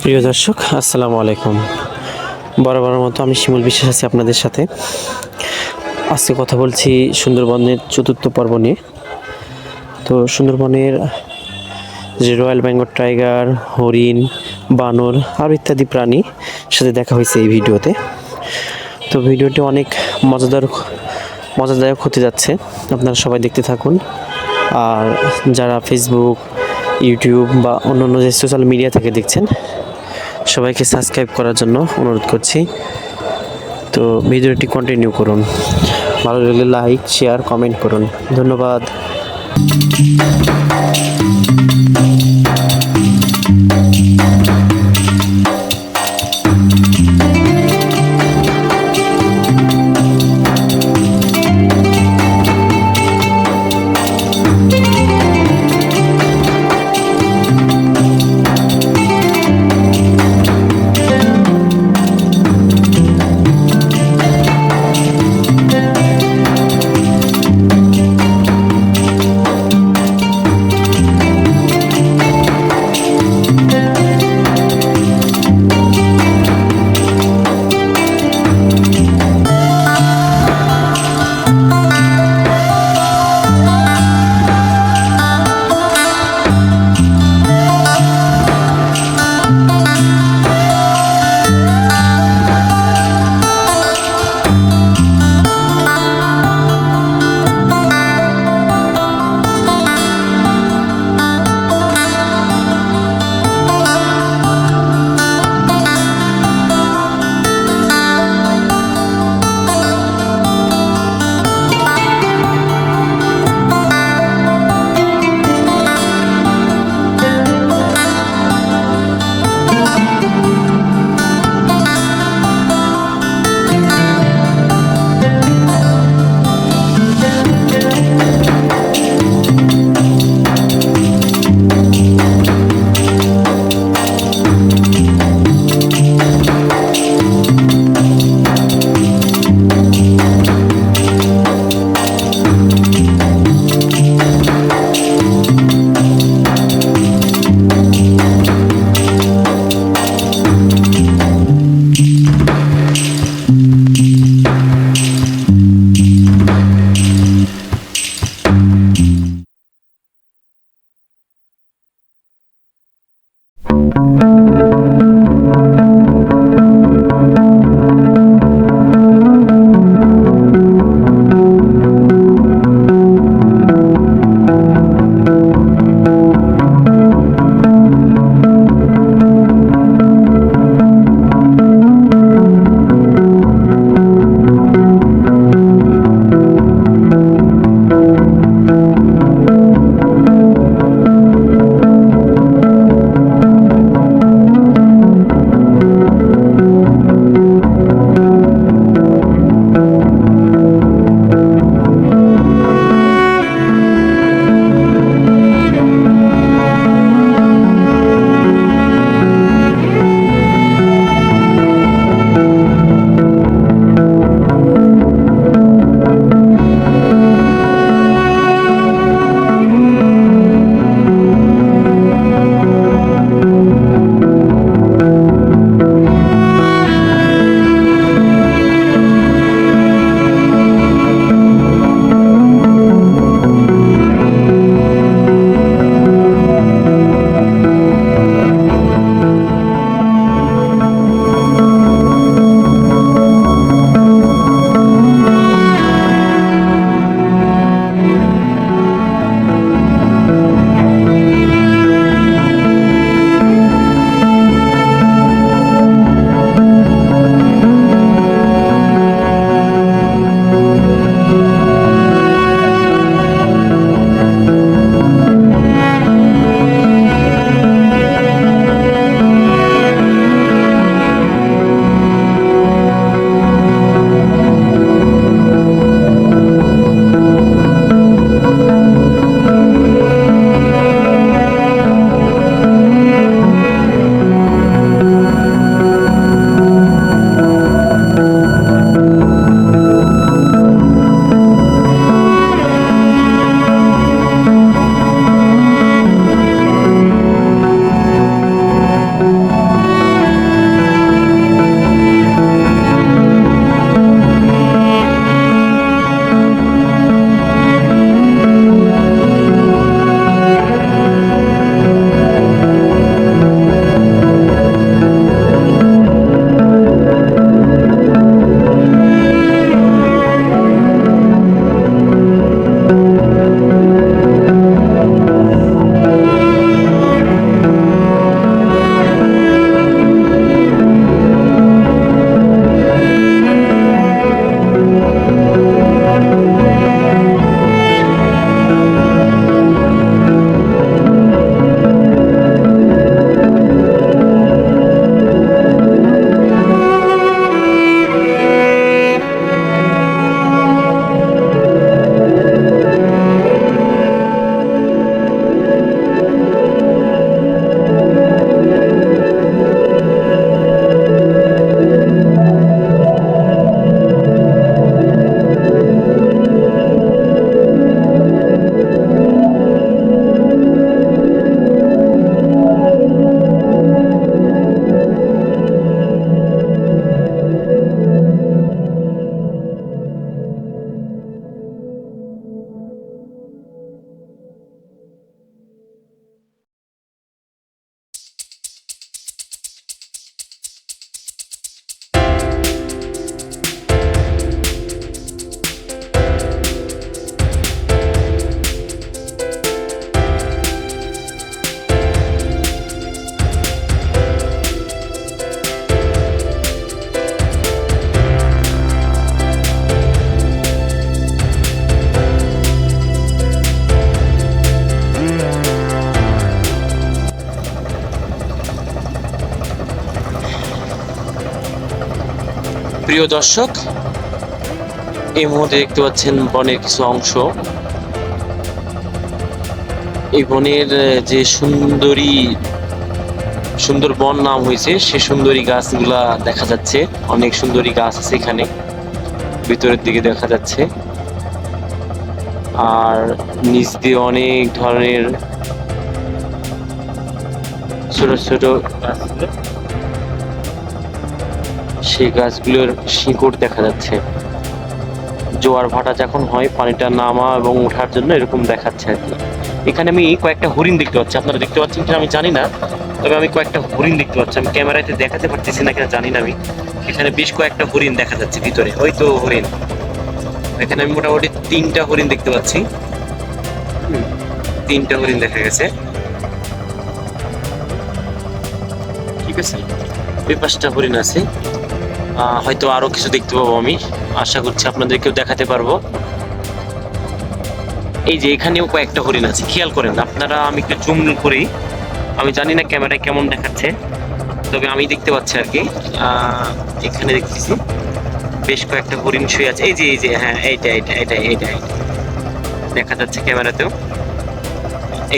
প্রিয় দর্শক, আসসালামু আলাইকুম। বরাবরের মতো আমি শিমুল বিশ্বাস আছি আপনাদের সাথে। আজকে কথা বলছি সুন্দরবনের চতুর্থ পর্ব নিয়ে। তো সুন্দরবনের যে রয়্যাল বেঙ্গল টাইগার, হরিণ, বানর আর ইত্যাদি প্রাণী সাথে দেখা হয়েছে এই ভিডিওতে। তো ভিডিওটি অনেক মজাদায়ক হতে যাচ্ছে, আপনারা সবাই দেখতে থাকুন। আর যারা ফেসবুক, ইউটিউব বা অন্যান্য যে সোশ্যাল মিডিয়া থেকে দেখছেন, সবাইকে সাবস্ক্রাইব করার জন্য অনুরোধ করছি। তো ভিডিওটি কন্টিনিউ করুন, ভালো লাগলে লাইক, শেয়ার, কমেন্ট করুন। ধন্যবাদ। প্রিয় দর্শক, এই মুহূর্তে দেখতে পাচ্ছেন বনের কিছু অংশ। এই বনের যে সুন্দরবন নাম হয়েছে, সে সুন্দরী গাছগুলা দেখা যাচ্ছে। অনেক সুন্দরী গাছ আছে এখানে, ভিতরের দিকে দেখা যাচ্ছে। আর নিচ দিয়ে অনেক ধরনের ছোট ছোট গাছগুলো, সেই গাছগুলোর শিকড় দেখা যাচ্ছে। জোয়ার ভাটা যখন হয়, পানিটা নামা এবং ওঠার জন্য এরকম দেখাচ্ছে আর কি। এখানে আমি কয়েকটা হরিণ দেখতে পাচ্ছি, আপনারা দেখতে পাচ্ছেন কিনা আমি জানি না, তবে আমি কয়েকটা হরিণ দেখতে পাচ্ছি। আমি ক্যামেরাতে দেখাতে পারতেছি না কিনা জানি না আমি। এখানে বেশ কয়েকটা হরিণ দেখা যাচ্ছে ভিতরে, ওই তো হরিণ। এখানে আমি মোটামুটি 3টা হরিণ দেখতে পাচ্ছি। 3টা হরিণ দেখা গেছে, ঠিক আছে। ওই 5টা হরিণ আছে, হয়তো আরো কিছু দেখতে পাবো আমি, আশা করছি আপনাদেরকেও দেখাতে পারবো। এই যে এখানেও কয়েকটা হরিণ আছে, খেয়াল করেন আপনারা। আমি একটু জুম করি, আমি জানি না ক্যামেরায় কেমন দেখাচ্ছে, তবে আমি দেখতে পাচ্ছি আর কি। এখানে দেখতেছি বেশ কয়েকটা হরিণ শুয়ে আছে। এই যে হ্যাঁ, এইটা দেখা যাচ্ছে ক্যামেরাতেও।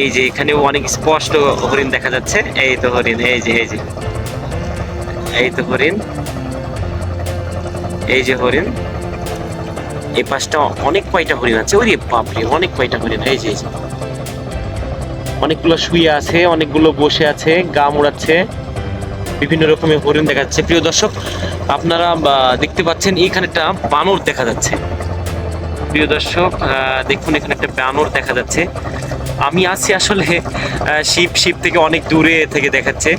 এই যে এখানেও অনেক স্পষ্ট হরিণ দেখা যাচ্ছে। এই তো হরিণ, এই তো হরিণ, এই যে হরিণ। এই 5টা অনেক কয়টা হরিণ আছে, ওরে বাপরে, অনেক কয়টা হরিণ। এই যে অনেকগুলো শুয়ে আছে, অনেকগুলো বসে আছে, গা মোড়াচ্ছে, বিভিন্ন রকমের হরিণ দেখা যাচ্ছে। প্রিয় দর্শক, আপনারা দেখতে পাচ্ছেন এখানে একটা বানর দেখা যাচ্ছে। প্রিয় দর্শক, দেখুন এখানে একটা বানর দেখা যাচ্ছে। আমি আছি আসলে শিপ থেকে অনেক দূরে থেকে দেখাচ্ছে।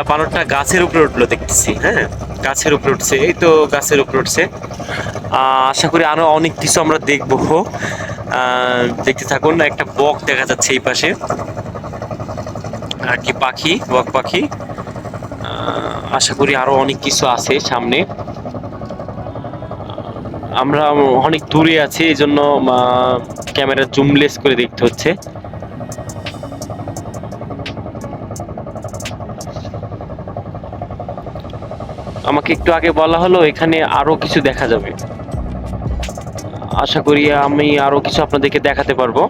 বানরটা গাছের উপরে উঠলো দেখতেছি, হ্যাঁ গাছের উপরে উঠছে, এই তো গাছের উপরে উঠছে। আশা করি আরো অনেক কিছু আমরা দেখবো। দেখতে থাকুন। একটা বক দেখা যাচ্ছে এই পাশে, আর কি পাখি, বক পাখি। আশা করি আরো অনেক কিছু আছে সামনে। আমরা অনেক দূরে আছি, এই জন্য ক্যামেরা জুমলেস করে দেখতে হচ্ছে। আমাকে একটু আগে বলা হলো এখানে আরো কিছু দেখা যাবে। আশা করি আমি আরো কিছু আপনাদেরকে দেখাতে পারবো।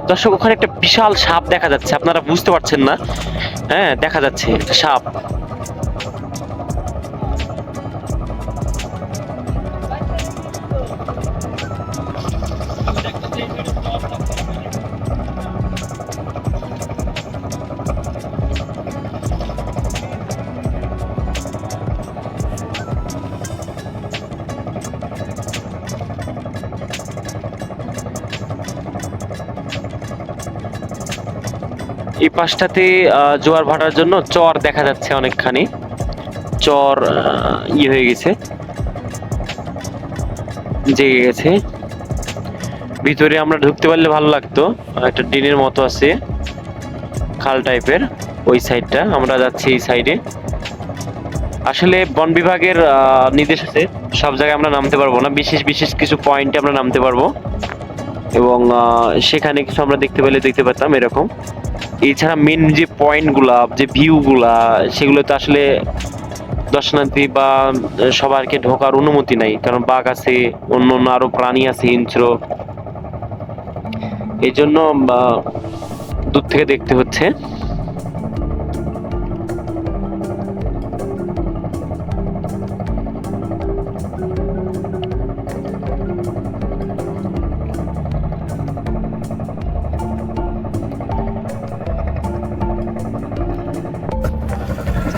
দর্শক, ওখানে একটা বিশাল সাপ দেখা যাচ্ছে, আপনারা বুঝতে পারছেন না? হ্যাঁ, দেখা যাচ্ছে একটা সাপ। এই পাশটাতে জোয়ার ভাটার জন্য চর দেখা যাচ্ছে, অনেকখানি চর হয়ে গেছে, জেগে গেছে। ভিতরে আমরা ঢুকতে পারলে ভালো লাগতো। একটা ডিনের মতো আছে, খাল টাইপের, ওই সাইডটা আমরা যাচ্ছি। এই সাইডে আসলে বন বিভাগের নির্দেশ আছে, সব জায়গায় আমরা নামতে পারবো না, বিশেষ কিছু পয়েন্টে আমরা নামতে পারবো, এবং সেখানে কিছু আমরা দেখতে পেলে দেখতে পারতাম এরকম। এছাড়া মেন যে পয়েন্টগুলা, যে ভিউগুলা, সেগুলো তো আসলে দর্শনার্থী বা সবারকে ঢোকার অনুমতি নাই, কারণ বাঘ আছে, অন্য আরো প্রাণী আছে হিংস্র। এই জন্য দূর থেকে দেখতে হচ্ছে।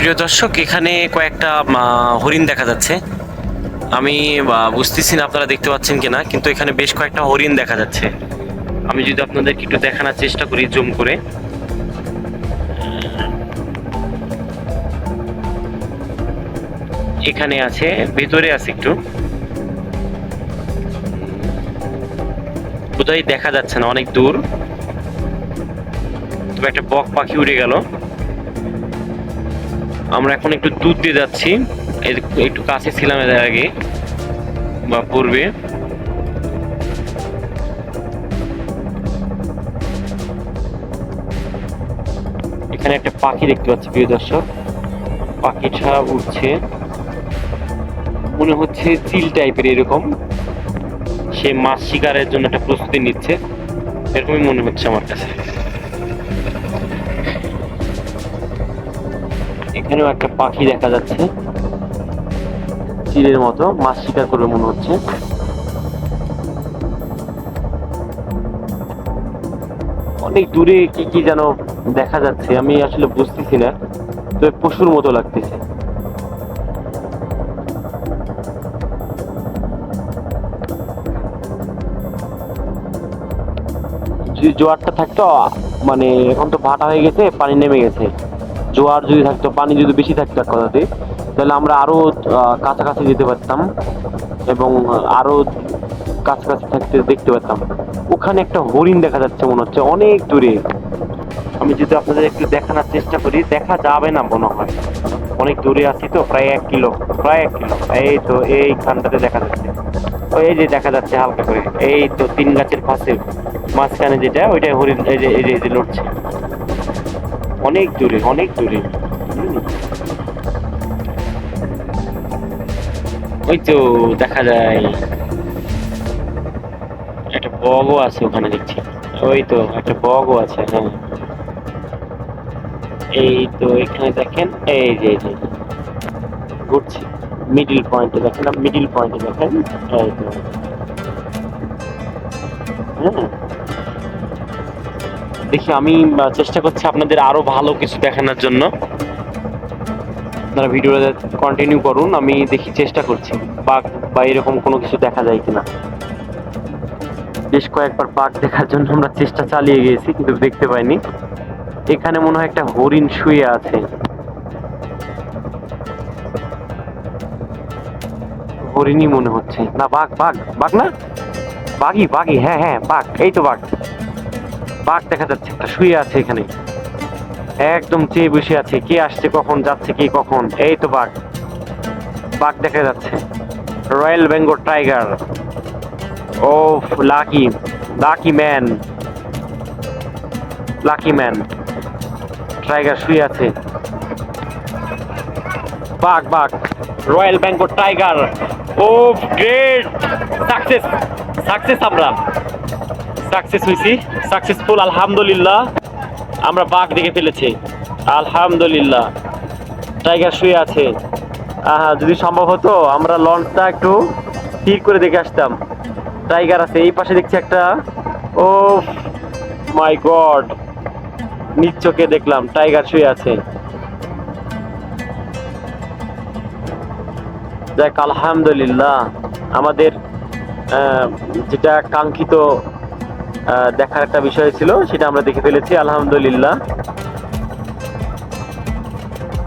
প্রিয় দর্শক, এখানে কয়েকটা হরিণ দেখা যাচ্ছে। আমি বুঝতেছি না আপনারা দেখতে পাচ্ছেন কিনা, কিন্তু এখানে বেশ কয়েকটা হরিণ দেখা যাচ্ছে। আমি যদি আপনাদেরকে একটু দেখানোর চেষ্টা করি জুম করে। এখানে আছে, ভিতরে আছে, একটু বোধহয় দেখা যাচ্ছে না, অনেক দূর। তবে একটা বক পাখি উড়ে গেল। আমরা এখন একটু দূর দিয়ে যাচ্ছি, একটু কাছে ছিলাম এর আগে। বা পড়বে। এখানে একটা পাখি দেখতে পাচ্ছি প্রিয় দর্শক, পাখিটা উঠছে, মনে হচ্ছে চিল টাইপের এরকম, সে মাছ শিকারের জন্য একটা প্রস্তুতি নিচ্ছে, এরকমই মনে হচ্ছে আমার কাছে। এখানেও একটা পাখি দেখা যাচ্ছে, চিলের মতো মাছ শিকার করবে মনে হচ্ছে। অনেক দূরে কি কি যেন দেখা যাচ্ছে, আমি আসলে বুঝতেছি না, তো পশুর মতো লাগতেছে। যদি জোয়ারটা থাকতো, মানে এখন তো ভাটা হয়ে গেছে, পানি নেমে গেছে, জোয়ার যদি থাকতো, পানি যদি বেশি থাকতো এক কথাতে, তাহলে আমরা আরো কাছাকাছি যেতে পারতাম এবং আরো কাছাকাছি থাকতে দেখতে পারতাম। ওখানে একটা হরিণ দেখা যাচ্ছে মনে হচ্ছে অনেক দূরে। আমি যদি আপনাদের একটু দেখানোর চেষ্টা করি, দেখা যাবে না মনে হয়, অনেক দূরে আছি তো, প্রায় 1 কিলো, প্রায় 1 কিলো। এই তো এইখানটাতে দেখা যাচ্ছে, এই যে দেখা যাচ্ছে হালকা করে, এই তো 3 গাছের পাশে মাঝখানে যেটা, ওইটাই হরিণ, এই যে এই যে এই যে লড়ছে, অনেক দূরে, অনেক দূরে। ওই তো দেখা যায় একটা বগও আছে ওখানে দেখছি, ওই তো একটা বগও আছে, হ্যাঁ। এই তো এখানে দেখেন, এই যে এই যে ঘুরছি মিডিল পয়েন্টে, দেখেন মিডিল পয়েন্টে দেখেন, এই তো, হ্যাঁ। দেখি আমি চেষ্টা করছি আপনাদের আরো ভালো কিছু দেখানোর জন্য, আপনারা ভিডিওটা কন্টিনিউ করুন, আমি দেখি চেষ্টা করছি বাঘ বা এরকম কোনো কিছু দেখা যায় কিনা। বেশ কয়েকবার বাঘ দেখার জন্য আমরা চেষ্টা চালিয়ে গিয়েছি, কিন্তু দেখতে পাইনি। এখানে মনে হয় একটা হরিণ শুয়ে আছে, হরিণই মনে হচ্ছে, না বাঘ, বাঘ, বাঘ না, বাঘই, বাঘই, হ্যাঁ হ্যাঁ বাঘ, এই তো বাঘ, বাঘ দেখা যাচ্ছে একটা শুয়ে আছে এখানে, একদম চেয়ে বসে আছে, কে আসছে কখন, যাচ্ছে কে কখন, এই তো বাঘ, বাঘ দেখা যাচ্ছে, royal Bengal tiger. Oh lucky, lucky man, lucky man, tiger শুয়ে আছে, বাঘ, বাঘ, royal Bengal tiger. Oh great, success, success, আমরা সাকসেস হয়েছি, সাকসেসফুল, আলহামদুলিল্লাহ, আমরা বাঘ দেখে ফেলেছি, আলহামদুলিল্লাহ। টাইগার শুয়ে আছে, যদি সম্ভব হতো আমরা লঞ্চটা একটু স্থির করে দেখে আসতাম। টাইগার আছে এই পাশে দেখছি একটা, ও মাই গড, নিজ চোখে দেখলাম টাইগার শুয়ে আছে। যাক আলহামদুলিল্লাহ, আমাদের যেটা কাঙ্ক্ষিত দেখার একটা বিষয় ছিল, সেটা আমরা দেখে ফেলেছি, আলহামদুলিল্লাহ,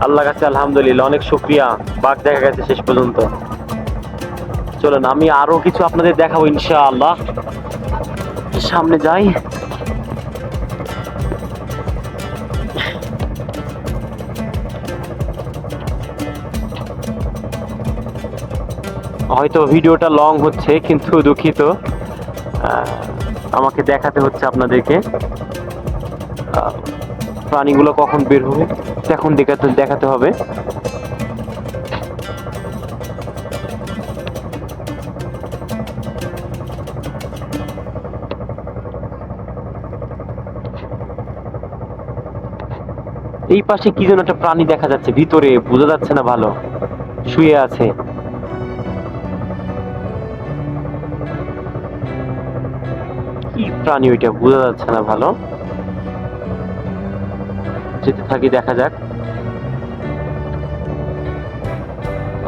আল্লাহ কাছে আলহামদুলিল্লাহ, অনেক শুকরিয়া, বাঘ দেখা গেছে শেষ পর্যন্ত। চলুন আমি আরো কিছু আপনাদের দেখাবো ইনশাআল্লাহ, সামনে যাই। হয়তো ভিডিওটা লং হচ্ছে, কিন্তু দুঃখিত, আমাকে দেখাতে হচ্ছে আপনাদেরকে, প্রাণীগুলো কখন বের হবে এখন দেখাতে হবে। এই পাশে কি যেন একটা প্রাণী দেখা যাচ্ছে, ভিতরে বোঝা যাচ্ছে না ভালো, শুয়ে আছে, কি প্রাণী ওইটা বোঝা যাচ্ছে না ভালো, যেতে থাকি দেখা যাক।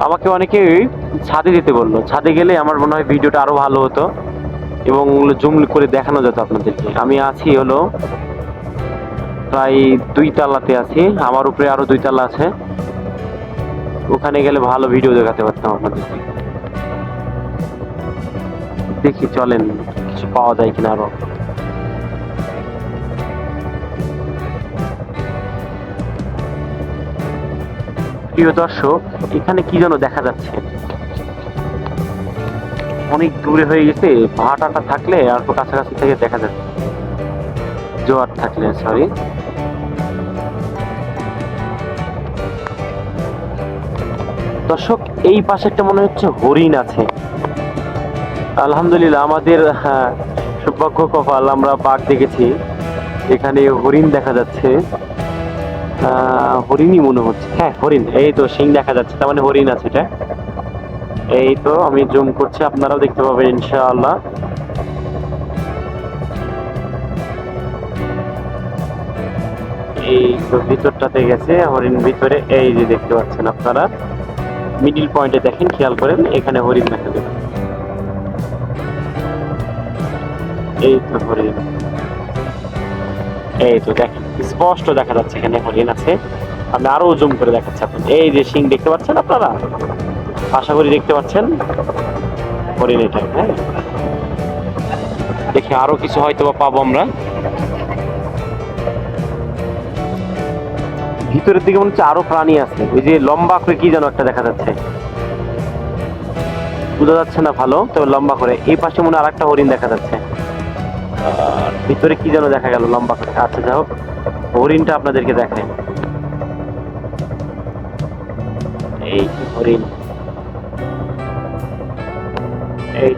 আমাকে অনেকে ছাদে যেতে বললো, ছাদে গেলে আমার মনে হয় ভিডিওটা আরো ভালো হতো এবং জুম করে দেখানো যেত আপনাদেরকে। আমি আছি হলো প্রায় 2 তলাতে আছি, আমার উপরে আরো 2 তলা আছে, ওখানে গেলে ভালো ভিডিও দেখাতে পারতাম আপনাদেরকে। দেখি চলেন কিছু পাওয়া যায় কিনা আরো। প্রিয় দর্শক, এখানে কি যেন দেখা যাচ্ছে, অনেক দূরে হয়ে গেছে, ভাটাটা থাকলে আর তো কাছাকাছি থেকে দেখা যাচ্ছে, জোয়ার থাকলে সরি। দর্শক এই পাশে একটা মনে হচ্ছে হরিণ আছে। আলহামদুলিল্লাহ আমাদের সৌভাগ্য কপাল, আমরা বাঘ দেখেছি, এখানে হরিণ দেখা যাচ্ছে। হরিণই মনে হচ্ছে, হ্যাঁ হরিণ, এই তো শিং দেখা যাচ্ছে, তার মানে হরিণ আছে এটা। এই তো আমি জুম করছি, আপনারাও দেখতে পাবেন ইনশাআল্লাহ। এই তো ভিতরটাতে গেছে হরিণ, ভিতরে এই যে দেখতে পাচ্ছেন আপনারা, মিডিল পয়েন্টে দেখেন, খেয়াল করেন এখানে হরিণ দেখা যাবে। এই তো হরিণ, এই তো দেখেন স্পষ্ট দেখা যাচ্ছে এখানে হরিণ আছে। আমি আরো জুম করে দেখাচ্ছি আপনার, এই যে শিং দেখতে পাচ্ছেন আপনারা, আশা করি দেখতে পাচ্ছেন হরিণ এটা। হ্যাঁ দেখি আরো কিছু হয়তো বা পাবো আমরা। ভিতরের দিকে মনে হচ্ছে আরো প্রাণী আছে, ওই যে লম্বা করে কি যেন একটা দেখা যাচ্ছে, বোঝা যাচ্ছে না ভালো, তবে লম্বা করে। এই পাশে মনে হয় আরেকটা হরিণ দেখা যাচ্ছে, আর ভিতরে কি যেন দেখা গেল লম্বা করে। আচ্ছা যাই হোক, হরিণটা আপনাদেরকে দেখাই। এই হরিণ, এই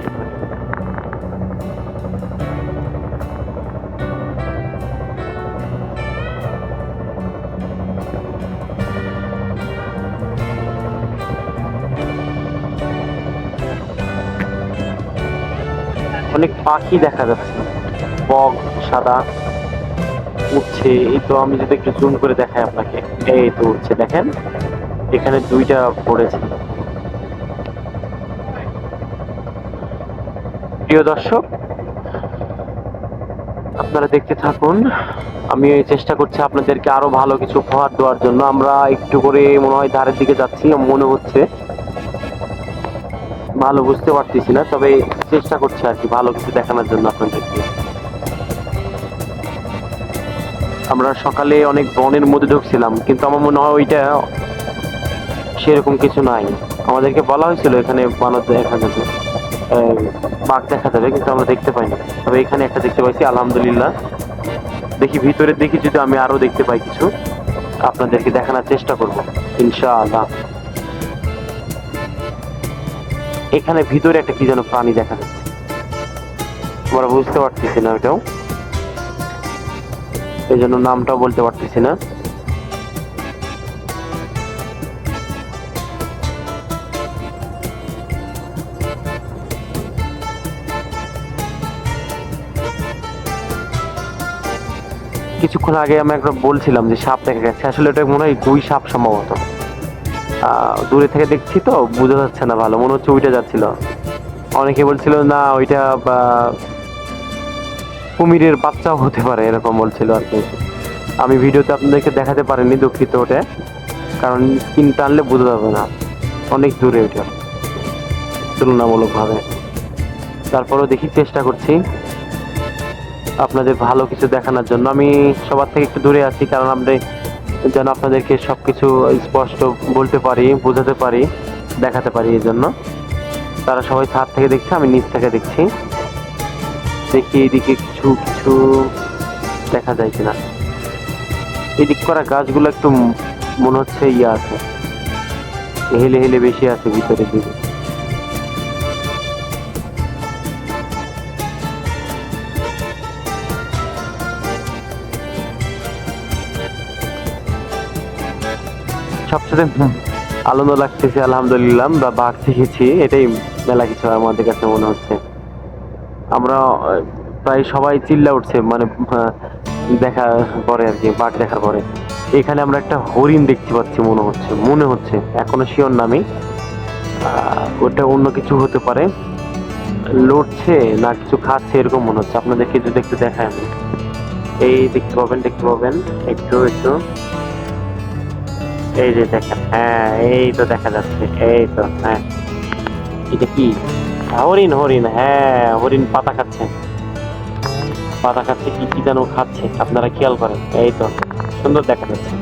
অনেক পাখি দেখা যাচ্ছে, বক সাদা উঠছে। এই তো আমি যদি একটু জুম করে দেখাই আপনাকে, এই তো উঠছে দেখেন, এখানে দুইটা পড়েছে। প্রিয় দর্শক আপনারা দেখতে থাকুন, আমি চেষ্টা করছি আপনাদেরকে আরো ভালো কিছু উপহার দেওয়ার জন্য। আমরা একটু করে মনে হয় ধারের দিকে যাচ্ছি মনে হচ্ছে, ভালো বুঝতে পারতেছি না, তবে চেষ্টা করছি আর কি ভালো কিছু দেখানোর জন্য আপনাদেরকে। আমরা সকালে অনেক বনের মধ্যে ঢুকছিলাম, কিন্তু আমার মনে হয় ওইটা সেরকম কিছু নাই। আমাদেরকে বলা হয়েছিল এখানে বানর দেখা যাবে, বাঘ দেখা যাবে, কিন্তু আমরা দেখতে পাইনি। তবে এখানে একটা দেখতে পাইছি আলহামদুলিল্লাহ। দেখি ভিতরে, দেখি যদি আমি আরো দেখতে পাই কিছু আপনাদেরকে দেখানোর চেষ্টা করব ইনশাআল্লাহ। এখানে ভিতরে একটা কি যেন প্রাণী দেখা যাচ্ছে, আমরা বুঝতে পারতেছি না ওইটাও, এই জন্য নামটাও বলতে পারতেছি না। কিছুক্ষণ আগে আমি একবার বলছিলাম যে সাপ দেখা গেছে, আসলে ওটা মনে হয় গুই সাপ সম্ভবত। দূরে থেকে দেখছি তো বোঝা যাচ্ছে না ভালো, মনে হচ্ছে ওইটা যাচ্ছিল। অনেকে বলছিল না ওইটা কুমিরের বাচ্চাও হতে পারে, এরকম বলছিল আর কি। আমি ভিডিওতে আপনাদেরকে দেখাতে পারিনি, দুঃখিত ওটা, কারণ স্ক্রিন টানলে বোঝা যাবে না, অনেক দূরে ওইটা তুলনামূলকভাবে। তারপরেও দেখি, চেষ্টা করছি আপনাদের ভালো কিছু দেখানোর জন্য। আমি সবার থেকে একটু দূরে আছি, কারণ আমরা যেন আপনাদেরকে সবকিছু স্পষ্ট বলতে পারি, বোঝাতে পারি, দেখাতে পারি। এই জন্য তারা সবাই ছাদ থেকে দেখছে, আমি নিচ থেকে দেখছি। দেখি এইদিকে কিছু কিছু দেখা যায় কিনা। এদিক করা গাছগুলো একটু মনে হচ্ছে ইয়ে আছে, হেলে হেলে বেশি আছে ভিতরের দিকে। সবচেয়ে আনন্দ লাগতেছে আলহামদুলিল্লাহ, আমরা বাঘ শিখেছি, এটাই মেলা কিছু আমাদের কাছে মনে হচ্ছে। আমরা প্রায় সবাই চিল্লা উঠছে, মানে দেখার পরে আর কি, বাঘ দেখার পরে। এখানে আমরা একটা হরিণ দেখতে পাচ্ছি মনে হচ্ছে, এখনো শিওর না আমি, ওটা অন্য কিছু হতে পারে, লড়ছে না কিছু খাচ্ছে এরকম মনে হচ্ছে। আপনাদেরকে যদি একটু দেখায় আমি, এই দেখতে পাবেন একটু একটু, এই যে দেখেন, হ্যাঁ এই তো দেখা যাচ্ছে, এই তো হ্যাঁ, এটা কি হরিণ? হরিণ, হ্যাঁ হরিণ পাতা খাচ্ছে, কি কি যেন খাচ্ছে, আপনারা খেয়াল করেন, এই তো সুন্দর দেখা যাচ্ছে।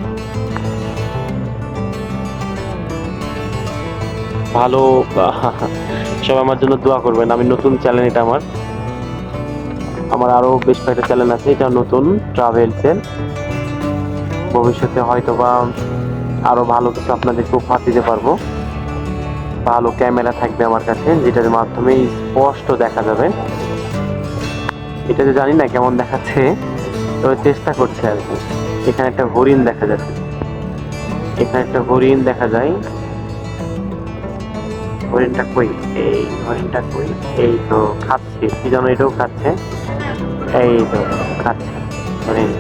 ভালো সবাই আমার জন্য দোয়া করবেন। আমি নতুন চ্যানেল, এটা আমার আরো বেশ কয়েকটা চ্যানেল আছে, এটা নতুন ট্রাভেলসের। ভবিষ্যতে হয়তোবা আরো ভালো কিছু আপনাদেরকে উপহার দিতে পারবো। ভালো ক্যামেরা থাকবে আমার কাছে, যেটার মাধ্যমে স্পষ্ট দেখা যাবে। এটা যে জানি না কেমন দেখাচ্ছে, তবে চেষ্টা করছে আর কি। এখানে একটা হরিণ দেখা যাচ্ছে, এখানে একটা হরিণ দেখা যায়। হরিণটা কই? এই হরিণটা কই? এই তো খাচ্ছে, কি যেন এটাও খাচ্ছে। এই তো খাচ্ছে হরিণ।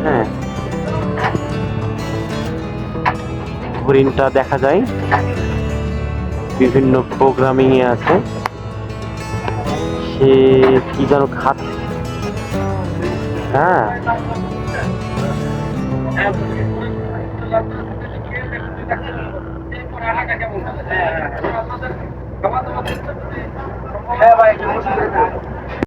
হ্যাঁ, হরিণটা দেখা যায়, বিভিন্ন প্রোগ্রামিং এ আছে। সে কি যেন খাচ্ছে। হ্যাঁ, হ্যাঁ ভাই।